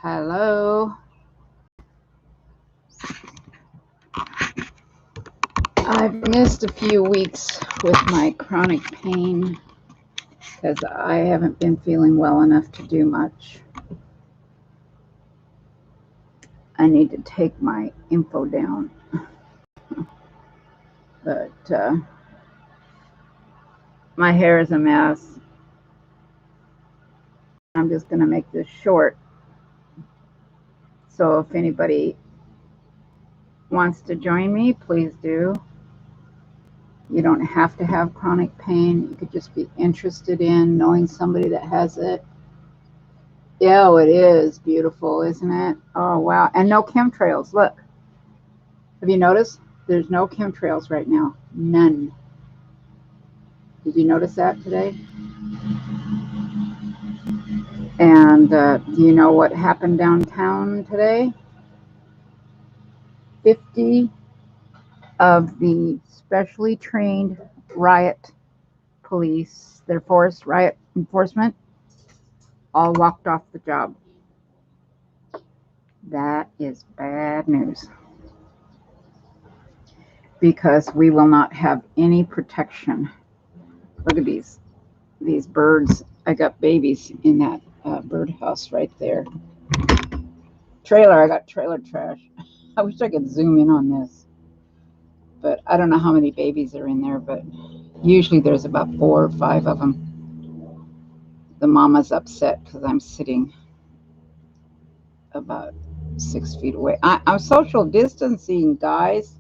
Hello. I've missed a few weeks with my chronic pain because I haven't been feeling well enough to do much. I need to take my info down. But my hair is a mess. I'm just going to make this short. So if anybody wants to join me, please do. You don't have to have chronic pain. You could just be interested in knowing somebody that has it. Yeah, it is beautiful, isn't it? Oh, wow. And no chemtrails. Look. Have you noticed? There's no chemtrails right now. None. Did you notice that today? And do you know what happened downtown today? 50 of the specially trained riot police, their force riot enforcement, all walked off the job. That is bad news. Because we will not have any protection. Look at these birds. I got babies in that birdhouse right there. Trailer, I got trailer trash. I wish I could zoom in on this. But I don't know how many babies are in there, but usually there's about 4 or 5 of them. The mama's upset because I'm sitting about 6 feet away. I'm social distancing, guys.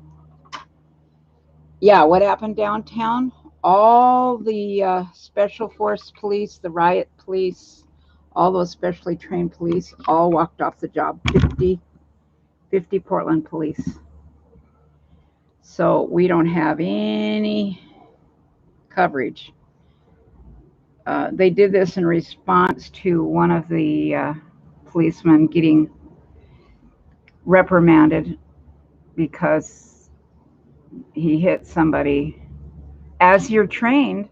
Yeah, what happened downtown? All the special force police, the riot police, all those specially trained police all walked off the job. 50 Portland police. So we don't have any coverage. They did this in response to one of the policemen getting reprimanded because he hit somebody. As you were trained.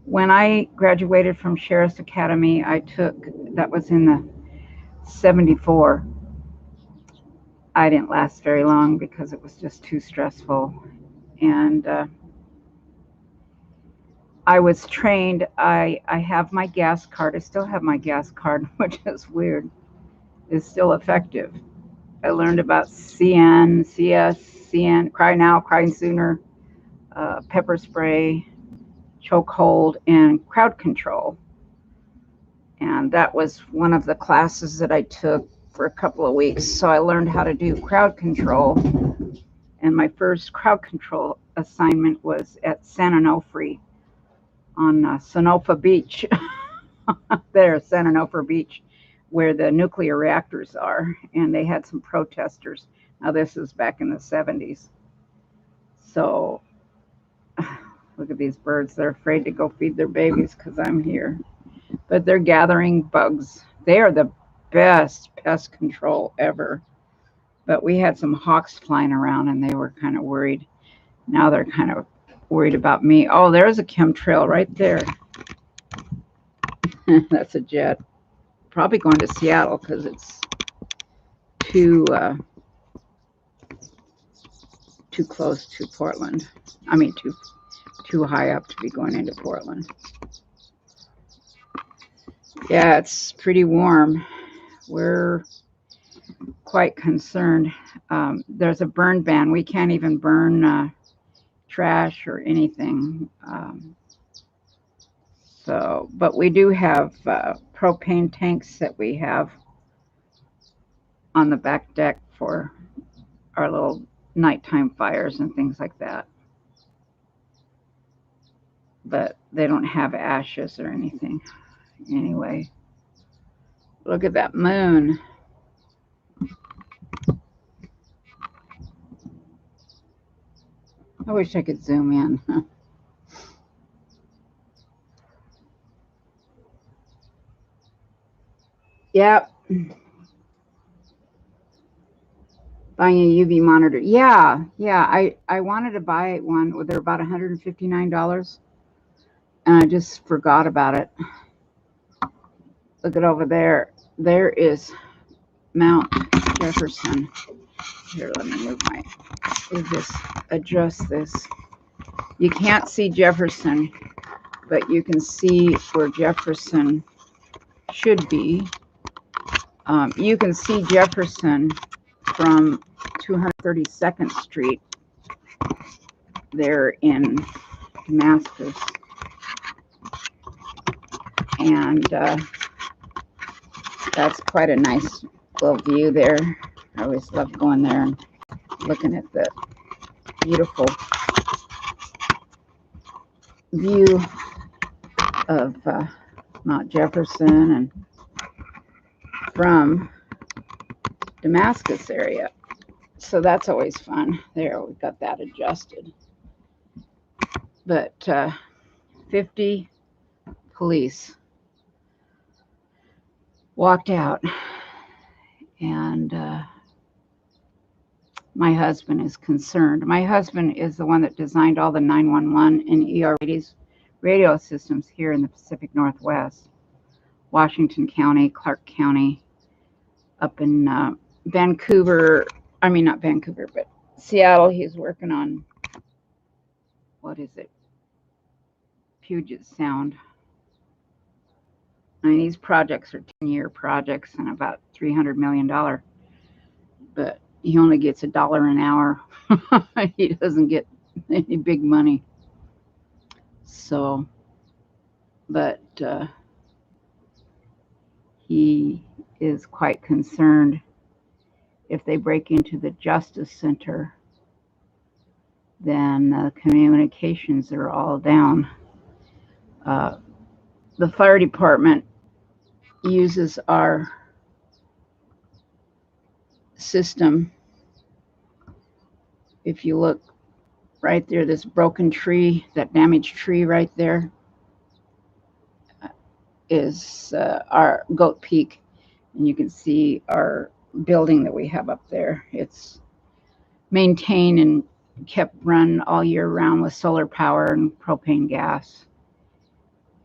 When I graduated from Sheriff's Academy, that was in the 74. I didn't last very long because it was just too stressful. And I was trained. I have my gas card. I still have my gas card, which is weird. It's still effective. I learned about CN, CS, CN, cry now, cry sooner, pepper spray, chokehold, and crowd control. And that was one of the classes that I took for a couple of weeks. So I learned how to do crowd control. And my first crowd control assignment was at San Onofre on Sanofa Beach. There, San Onofre Beach, where the nuclear reactors are. And they had some protesters. Now, this is back in the 70s. So look at these birds. They're afraid to go feed their babies because I'm here. But they're gathering bugs. They are the best pest control ever. But we had some hawks flying around and they were kind of worried. Now they're kind of worried about me. Oh, there's a chemtrail right there. That's a jet. Probably going to Seattle because it's too close to Portland. I mean, too high up to be going into Portland. Yeah, it's pretty warm. We're quite concerned. There's a burn ban. We can't even burn trash or anything. But we do have propane tanks that we have on the back deck for our little nighttime fires and things like that. But they don't have ashes or anything. Anyway, look at that moon. I wish I could zoom in. Yep. Buying a UV monitor. Yeah. I wanted to buy one. They're about $159. And I just forgot about it. Look at over there. There is Mount Jefferson. Here, let me move my, just adjust this. You can't see Jefferson, but you can see where Jefferson should be. You can see Jefferson from 232nd Street there in Damascus. And that's quite a nice little view there. I always love going there and looking at the beautiful view of Mount Jefferson and from Damascus area. So that's always fun. There, we got that adjusted. But 50 police walked out, and my husband is concerned. My husband is the one that designed all the 911 and ER radio systems here in the Pacific Northwest, Washington County, Clark County, up in Vancouver. I mean, not Vancouver, but Seattle. He's working on, what is it? Puget Sound. I mean, these projects are 10-year projects and about $300 million, but he only gets $1 an hour. He doesn't get any big money. So, but he is quite concerned if they break into the Justice Center, then the communications are all down. The fire department uses our system. If you look right there, this broken tree, that damaged tree right there is our Goat Peak, and you can see our building that we have up there. It's maintained and kept run all year round with solar power and propane gas.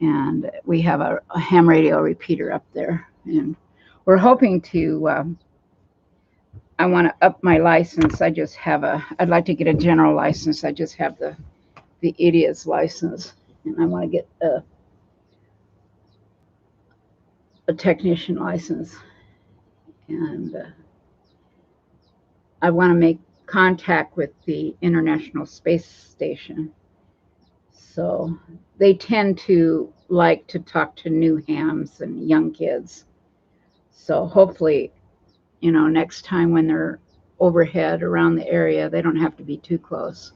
And we have a ham radio repeater up there, and we're hoping to I want to up my license. I'd like to get a general license. I just have the EDS license, and I want to get a technician license. And I want to make contact with the International Space Station. So they tend to like to talk to new hams and young kids. So hopefully, next time when they're overhead around the area, they don't have to be too close.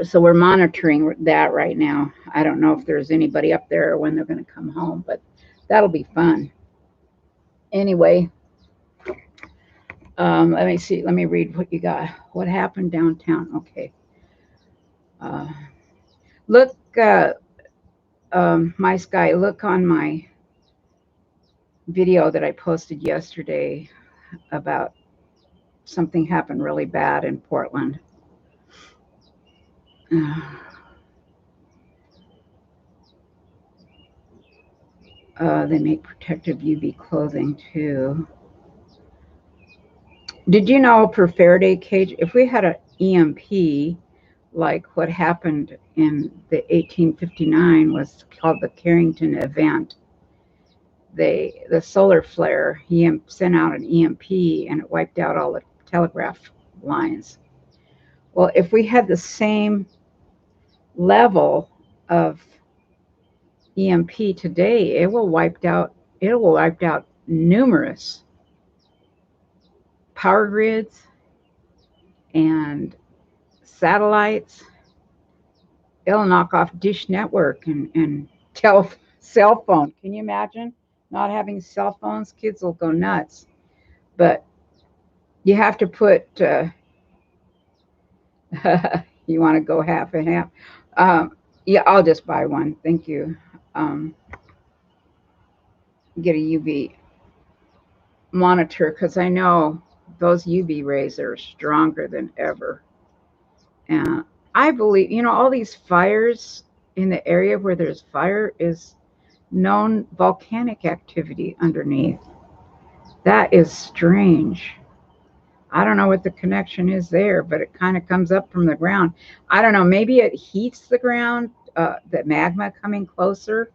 So we're monitoring that right now. I don't know if there's anybody up there or when they're going to come home, but that'll be fun. Anyway, let me see. Let me read what you got. What happened downtown? Okay. Look, my sky, look on my video that I posted yesterday about something happened really bad in Portland. They make protective UV clothing too. Did you know per Faraday cage, if we had an EMP, like what happened in the 1859 was called the Carrington event. The solar flare, he sent out an EMP and it wiped out all the telegraph lines. Well, if we had the same level of EMP today, it will wipe out numerous power grids and satellites. It'll knock off Dish Network and cell phone. Can you imagine not having cell phones? Kids will go nuts. But you have to put you want to go half and half. Yeah, I'll just buy one. Thank you. Get a UV monitor, because I know those UV rays are stronger than ever. And I believe, all these fires in the area where there's fire is known volcanic activity underneath. That is strange. I don't know what the connection is there, but it kind of comes up from the ground. I don't know. Maybe it heats the ground, the magma coming closer.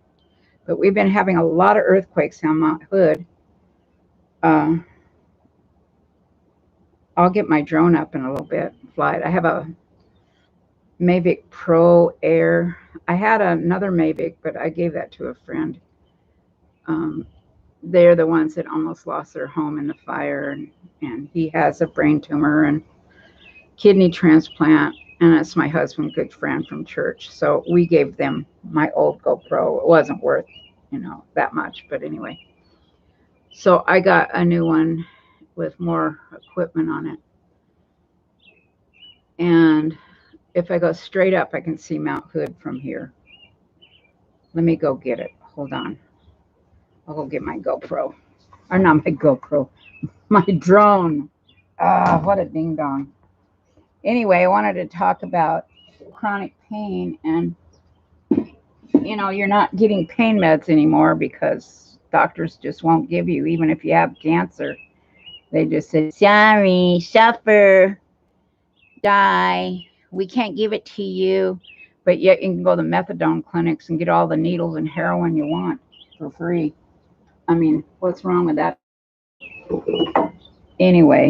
But we've been having a lot of earthquakes on Mount Hood. I'll get my drone up in a little bit, fly it. I have a Mavic Pro Air. I had another Mavic, but I gave that to a friend. They're the ones that almost lost their home in the fire, and he has a brain tumor and kidney transplant, and it's my husband, good friend from church. So we gave them my old GoPro. It wasn't worth, that much, but anyway. So I got a new one with more equipment on it. And if I go straight up, I can see Mount Hood from here. Let me go get it. Hold on. I'll go get my GoPro. Or not my GoPro, my drone. What a ding dong. Anyway, I wanted to talk about chronic pain, and you're not getting pain meds anymore because doctors just won't give you, even if you have cancer. They just say, sorry, suffer, die. We can't give it to you. But yet you can go to methadone clinics and get all the needles and heroin you want for free. I mean, what's wrong with that? Anyway,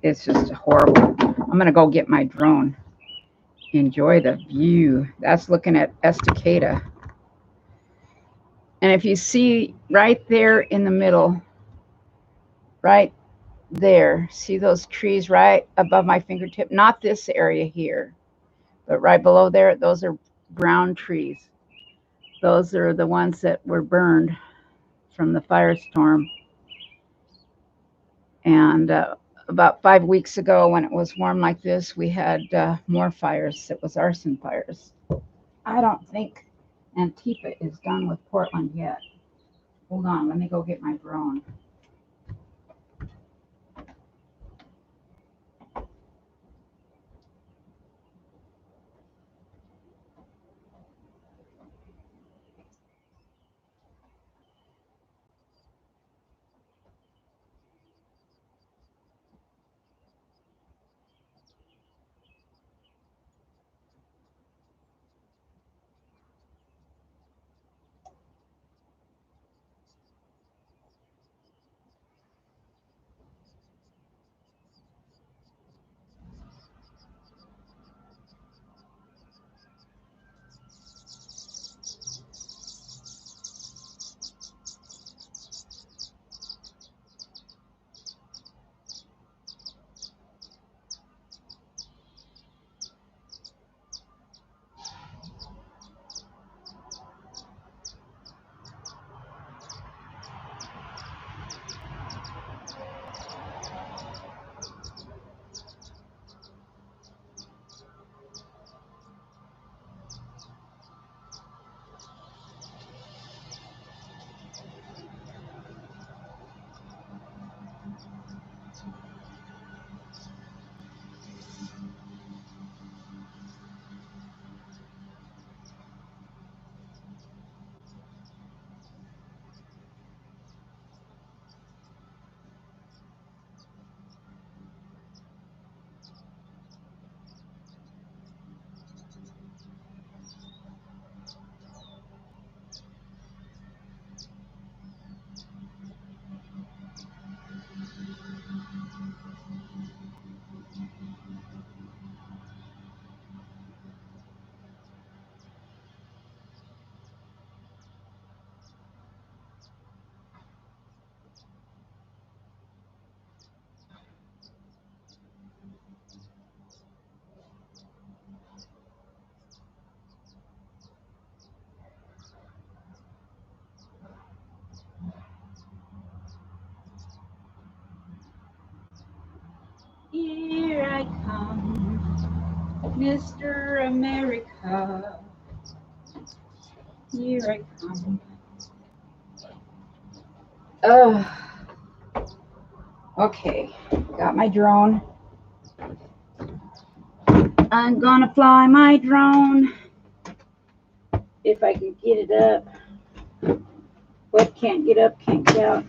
it's just horrible. I'm going to go get my drone. Enjoy the view. That's looking at Estacada. And if you see right there in the middle, right there, see those trees right above my fingertip? Not this area here, but right below there, those are brown trees. Those are the ones that were burned from the firestorm. And about 5 weeks ago, when it was warm like this, we had more fires. It was arson fires. I don't think Antifa is done with Portland yet. Hold on, let me go get my drone. Here I come, Mr. America. Here I come. Oh, okay. Got my drone. I'm gonna fly my drone if I can get it up. Foot can't get up, can't get out.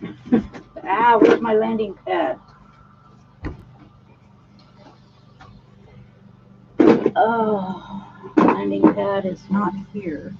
Ah, where's my landing pad? Oh, landing pad is not here.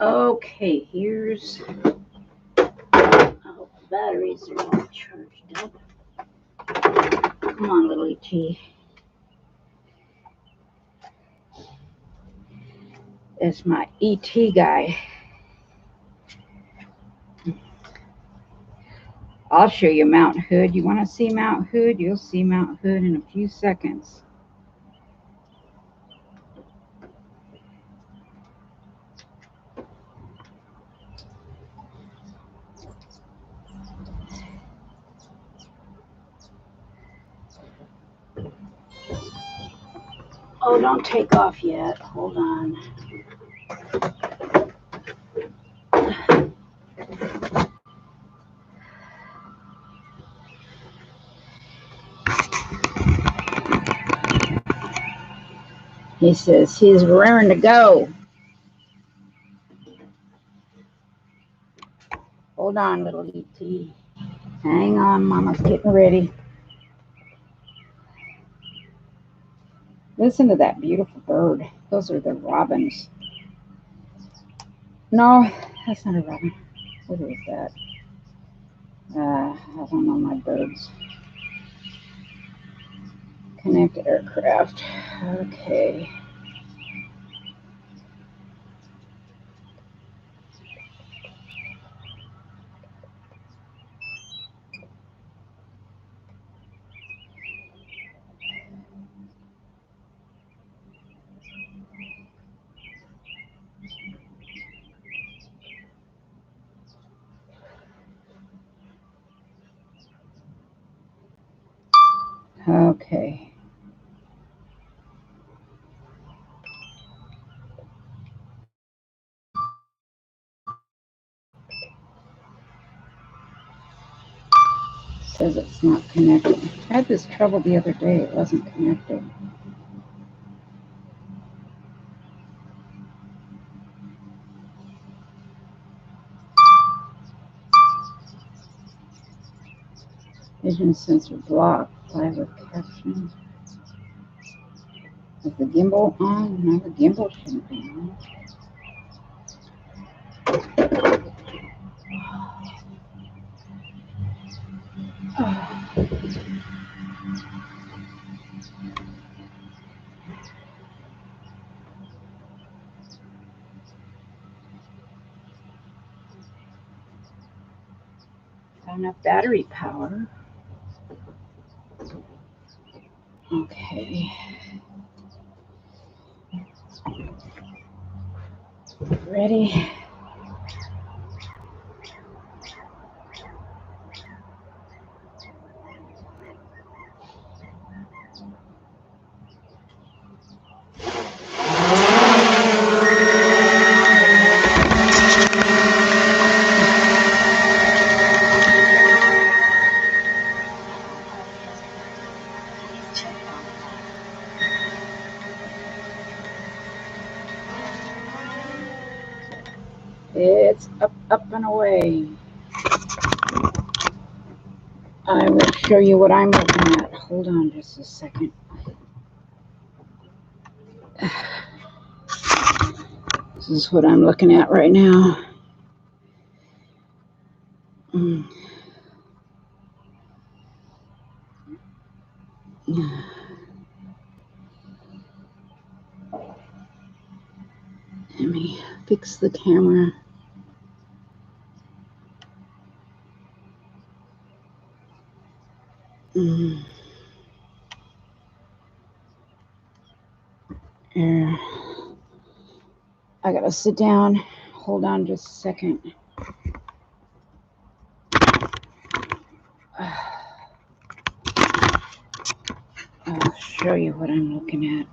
Okay, here's, I hope the batteries are all charged up. Come on, little ET. It's my ET guy. I'll show you Mount Hood. You want to see Mount Hood? You'll see Mount Hood in a few seconds. Oh, don't take off yet. Hold on. He says he's raring to go. Hold on, little ET. Hang on, Mama's getting ready. Listen to that beautiful bird. Those are the robins. No, that's not a robin. What is that? I don't know my birds. Connect aircraft. Okay. Okay. Says it's not connected. I had this trouble the other day. It wasn't connected. Vision sensor blocked. Live caption. Is the gimbal on? No, the gimbal shouldn't be on. Got enough battery power. Okay. Ready? It's up, up and away. I will show you what I'm looking at. Hold on just a second. This is what I'm looking at right now. Let me fix the camera. Here. I gotta sit down. Hold on just a second. I'll show you what I'm looking at.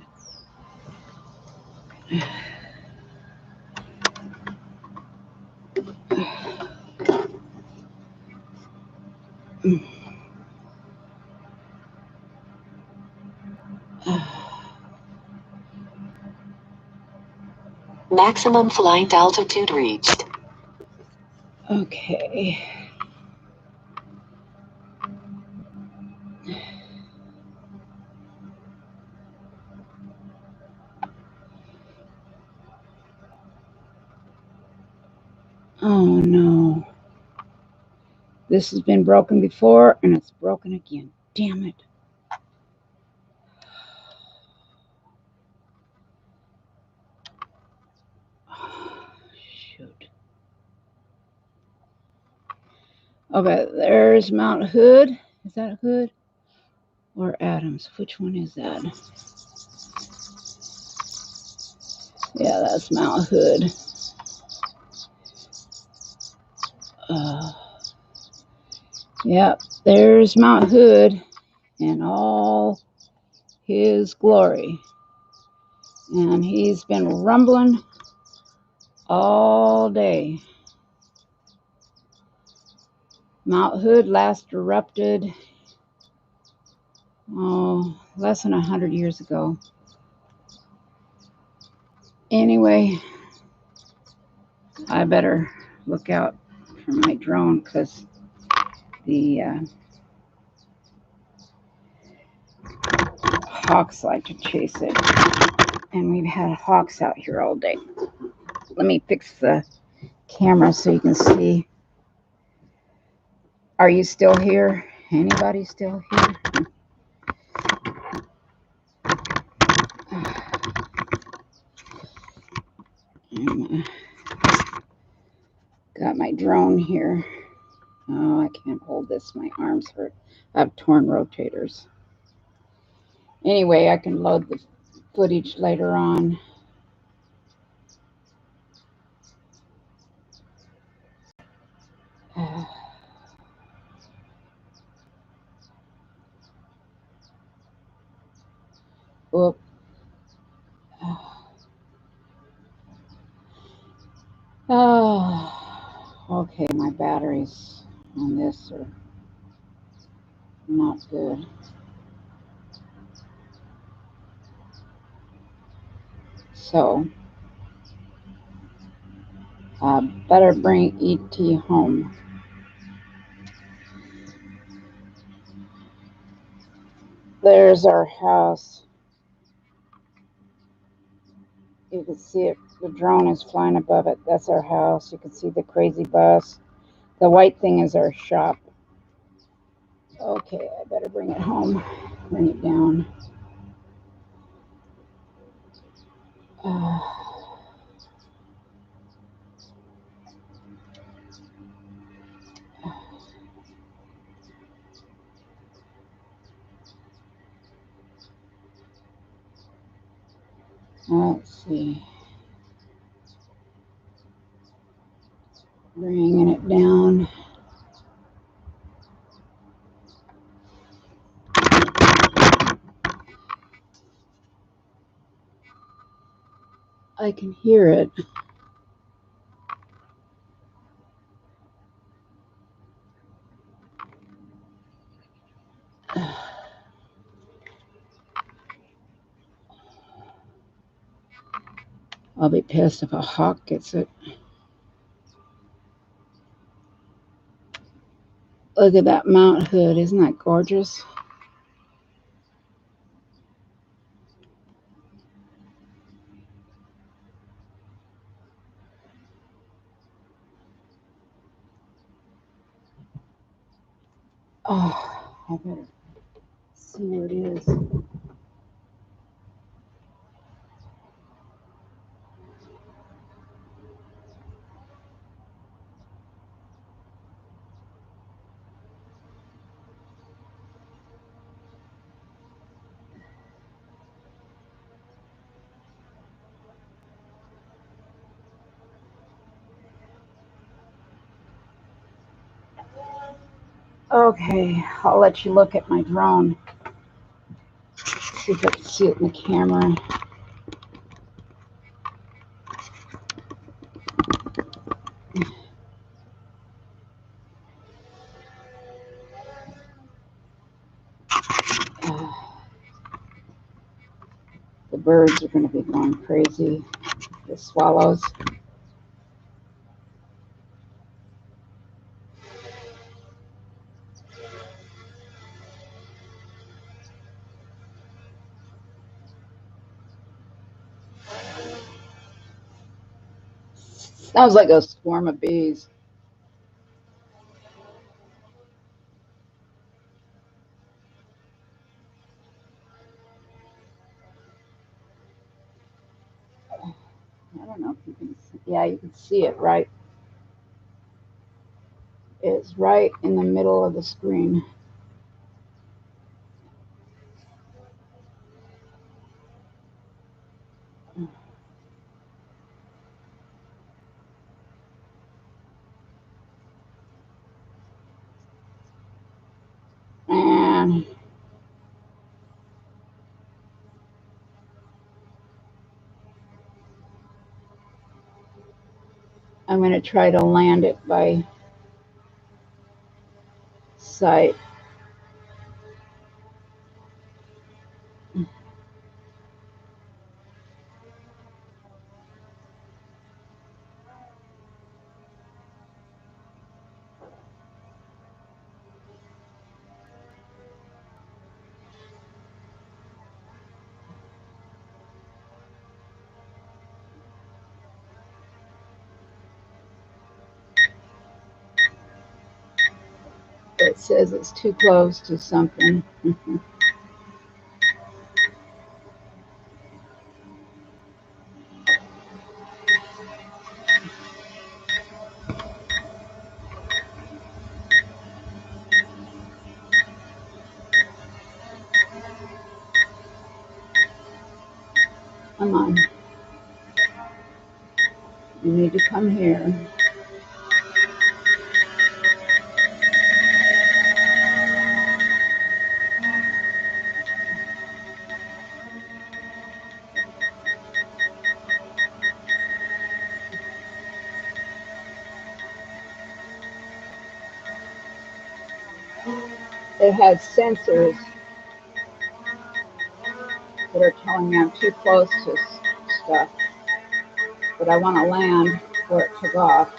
Maximum flight altitude reached. Okay. Oh no. This has been broken before and it's broken again. Damn it. Shoot. Okay, there's Mount Hood. Is that Hood or Adams? Which one is that? Yeah, that's Mount Hood. Yep, there's Mount Hood in all his glory. And he's been rumbling all day. Mount Hood last erupted, less than 100 years ago. Anyway, I better look out for my drone because the hawks like to chase it. And we've had hawks out here all day. Let me fix the camera so you can see. Are you still here? Anybody still here? Got my drone here. Oh, I can't hold this. My arms hurt. I have torn rotators. Anyway, I can load the footage later on. Whoop. Oh, okay, my batteries on this are not good. So, I better bring E.T. home. There's our house. You can see it. The drone is flying above it. That's our house. You can see the crazy bus. The white thing is our shop. Okay, I better bring it home. Bring it down. Let's see. Bringing it down. I can hear it. I'll be pissed if a hawk gets it. Look at that Mount Hood. Isn't that gorgeous? Oh, I better see where it is. Okay, I'll let you look at my drone. See if I can see it in the camera. The birds are going to be going crazy. The swallows. Sounds like a swarm of bees. I don't know if you can see. Yeah, you can see it right. It's right in the middle of the screen. And I'm going to try to land it by sight. It says it's too close to something. Come on. You need to come here. It has sensors that are telling me I'm too close to stuff, but I want to land before it took off.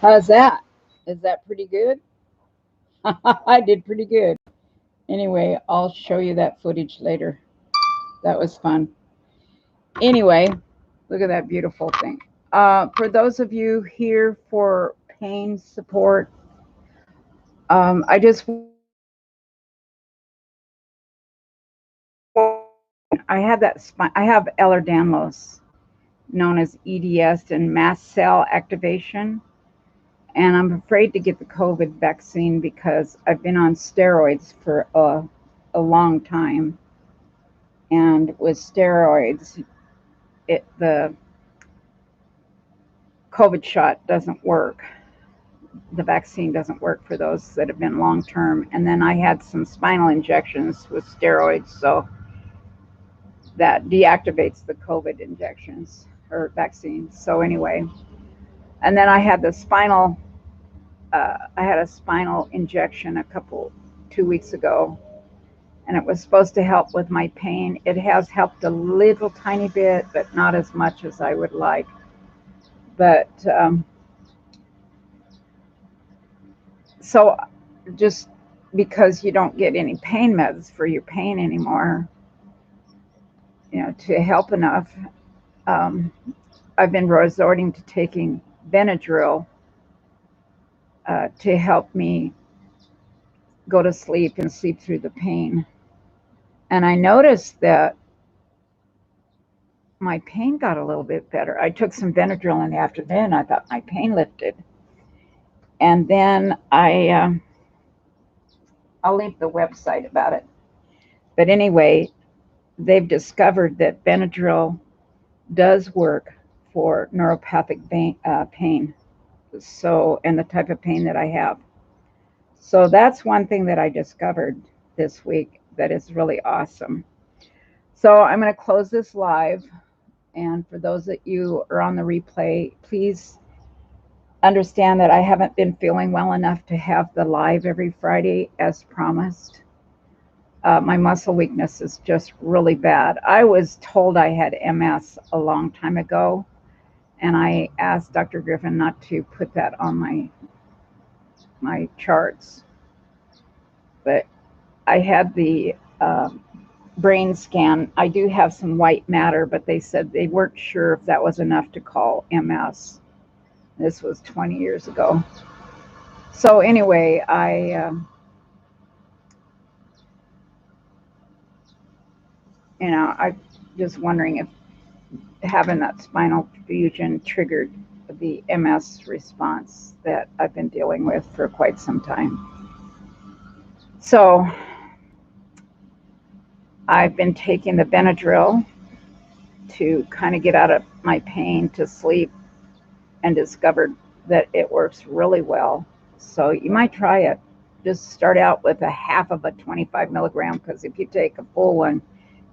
How's that? Is that pretty good? I did pretty good. Anyway, I'll show you that footage later. That was fun. Anyway, look at that beautiful thing. For those of you here for pain support, I just I have I have Ehlers-Danlos, known as EDS and mast cell activation, and I'm afraid to get the COVID vaccine because I've been on steroids for a long time, and with steroids, the COVID shot doesn't work. The vaccine doesn't work for those that have been long term. And then I had some spinal injections with steroids, so that deactivates the COVID injections or vaccines. So anyway, and then I had the spinal. I had a spinal injection 2 weeks ago, and it was supposed to help with my pain. It has helped a little tiny bit, but not as much as I would like. But so just because you don't get any pain meds for your pain anymore, to help enough, I've been resorting to taking Benadryl to help me go to sleep and sleep through the pain. And I noticed that my pain got a little bit better. I took some Benadryl in the afternoon. I thought my pain lifted. And then I'll leave the website about it. But anyway, they've discovered that Benadryl does work for neuropathic pain. So, and the type of pain that I have. So that's one thing that I discovered this week that is really awesome. So I'm going to close this live. And for those that you are on the replay, please understand that I haven't been feeling well enough to have the live every Friday as promised. My muscle weakness is just really bad. I was told I had MS a long time ago, and I asked Dr. Griffin not to put that on my charts. But I had the brain scan. I do have some white matter, but they said they weren't sure if that was enough to call MS. This was 20 years ago. So anyway, I'm just wondering if having that spinal fusion triggered the MS response that I've been dealing with for quite some time. So I've been taking the Benadryl to kind of get out of my pain to sleep, and discovered that it works really well. So you might try it. Just start out with a half of a 25 milligram, because if you take a full one,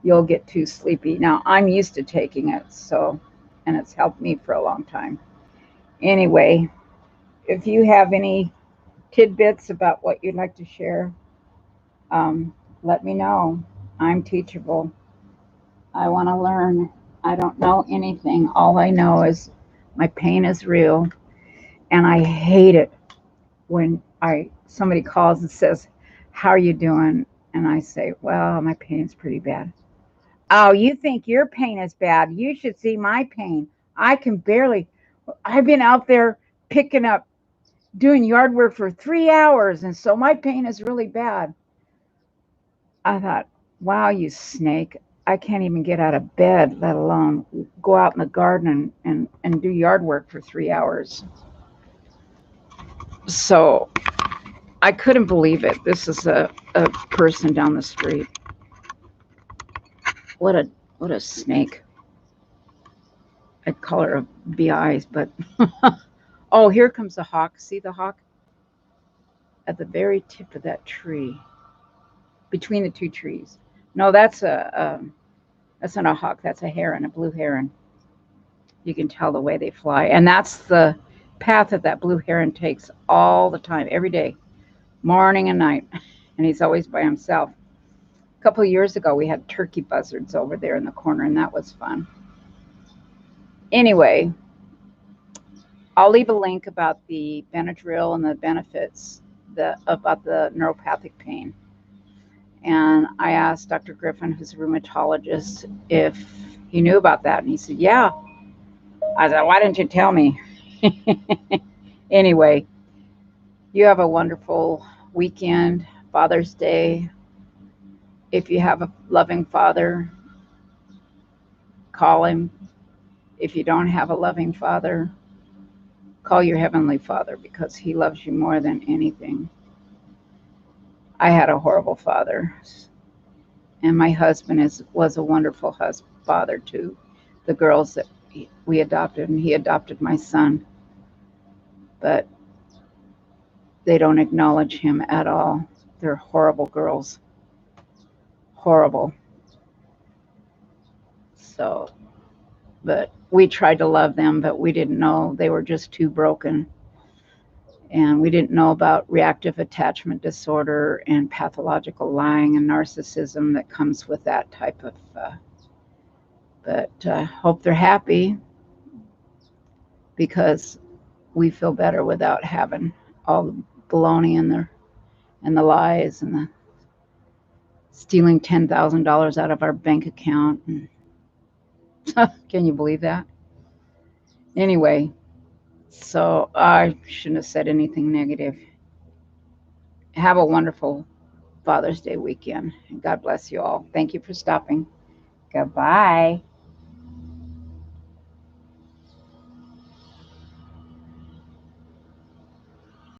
you'll get too sleepy. Now, I'm used to taking it, and it's helped me for a long time. Anyway, if you have any tidbits about what you'd like to share, let me know. I'm teachable. I want to learn. I don't know anything. All I know is my pain is real, and I hate it when somebody calls and says, "How are you doing?" And I say, "Well, my pain's pretty bad." "Oh, you think your pain is bad? You should see my pain. I can barely. I've been out there picking up, doing yard work for 3 hours, and so my pain is really bad." I thought, wow, you snake. I can't even get out of bed, let alone go out in the garden and do yard work for 3 hours. So I couldn't believe it. This is a person down the street. What a snake. I'd call her a BI, but oh, here comes the hawk. See the hawk? At the very tip of that tree. Between the two trees. No, that's not a hawk. That's a heron, a blue heron. You can tell the way they fly. And that's the path that blue heron takes all the time, every day, morning and night. And he's always by himself. A couple of years ago, we had turkey buzzards over there in the corner, and that was fun. Anyway, I'll leave a link about the Benadryl and the benefits about the neuropathic pain. And I asked Dr. Griffin, who's a rheumatologist, if he knew about that. And he said, yeah. I said, why didn't you tell me? Anyway, you have a wonderful weekend, Father's Day. If you have a loving father, call him. If you don't have a loving father, call your Heavenly Father, because he loves you more than anything. I had a horrible father, and my husband was a wonderful father to the girls that we adopted, and he adopted my son. But they don't acknowledge him at all. They're horrible girls. Horrible. So, but we tried to love them, but we didn't know they were just too broken. And we didn't know about reactive attachment disorder and pathological lying and narcissism that comes with that type of, but hope they're happy, because we feel better without having all the baloney and the lies and the stealing $10,000 out of our bank account. Can you believe that? Anyway, so I shouldn't have said anything negative. Have a wonderful Father's Day weekend, and God bless you all. Thank you for stopping. Goodbye.